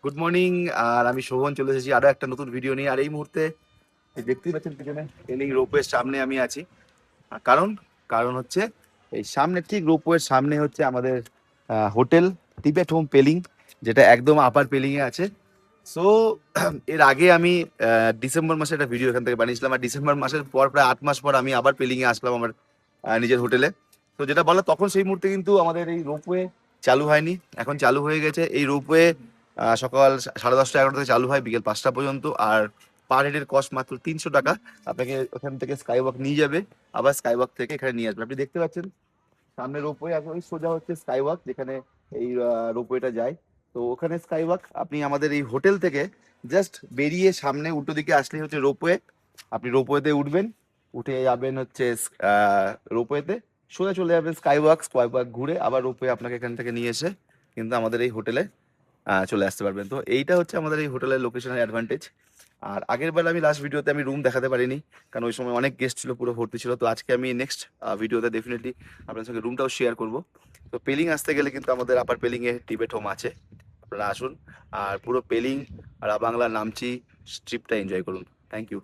Good morning. আর আমি শোভন চলে এসেছি আরো একটা নতুন ভিডিও নিয়ে। আর এই মুহূর্তে এই দেখতেই পাচ্ছেন পিছনে পেলিং রোপওয়ের সামনে আমি আছি। আর কারণ কারণ হচ্ছে এই সামনে ঠিক রোপওয়ের সামনে হচ্ছে আমাদের হোটেল টিবেট হোম পেলিং, যেটা একদম আপার পেলিং এ আছে। সো এর আগে আমি ডিসেম্বর মাসে একটা ভিডিও এখান থেকে বানিয়েছিলাম, আর ডিসেম্বর মাসের পর প্রায় 8 মাস পর আমি আবার পেলিং এ আসলাম আমার নিজের হোটেলে। তো যেটা বলা তখন সেই মুহূর্তে কিন্তু আমাদের এই রোপওয়ে চালু হয়নি, এখন চালু হয়ে গেছে। এই রোপওয়ে সকাল 10:30 11টা থেকে চালু হয় বিকেল 5টা পর্যন্ত। আর পার হেডের কস্ট মাত্র 300 টাকা। আপনাকে ওখান থেকে স্কাই ওয়াক নিয়ে যাবে, আবার স্কাই ওয়াক থেকে এখানে নিয়ে আসবে। আপনি দেখতে পাচ্ছেন সামনে রোপওয়ে, এখন ওই সোজা হচ্ছে স্কাই ওয়াক যেখানে এই রোপওয়েটা যায়। তো ওখানে স্কাই ওয়াক আপনি আমাদের এই হোটেল থেকে জাস্ট বেরিয়ে সামনে উল্টো দিকে আসলেই হচ্ছে রোপওয়ে। আপনি রোপওয়েতে উঠবেন, উঠে যাবেন হচ্ছে রোপওয়েতে সোজা চলে যাবেন স্কাই ওয়াক ঘুরে আবার রোপওয়ে আপনাকে এখান থেকে নিয়ে এসে কিন্তু আমাদের এই হোটেলে চলে আসতে পারবেন। তো এইটা হচ্ছে আমাদের এই হোটেলের লোকেশনের অ্যাডভান্টেজ। আর আগের বার আমি লাস্ট ভিডিওতে আমি রুম দেখাতে পারিনি, কারণ ওই সময় অনেক গেস্ট ছিল, পুরো ভর্তি ছিল। তো আজকে আমি নেক্সট ভিডিওতে ডেফিনেটলি আপনার সঙ্গে রুমটাও শেয়ার করব। তো পেলিং আসতে গেলে কিন্তু আমাদের আপার পেলিং এ টিবেট হোম আছে, আপনারা আসুন আর পুরো পেলিং আর বাংলা নামচি ট্রিপটা এনজয় করুন। Thank you.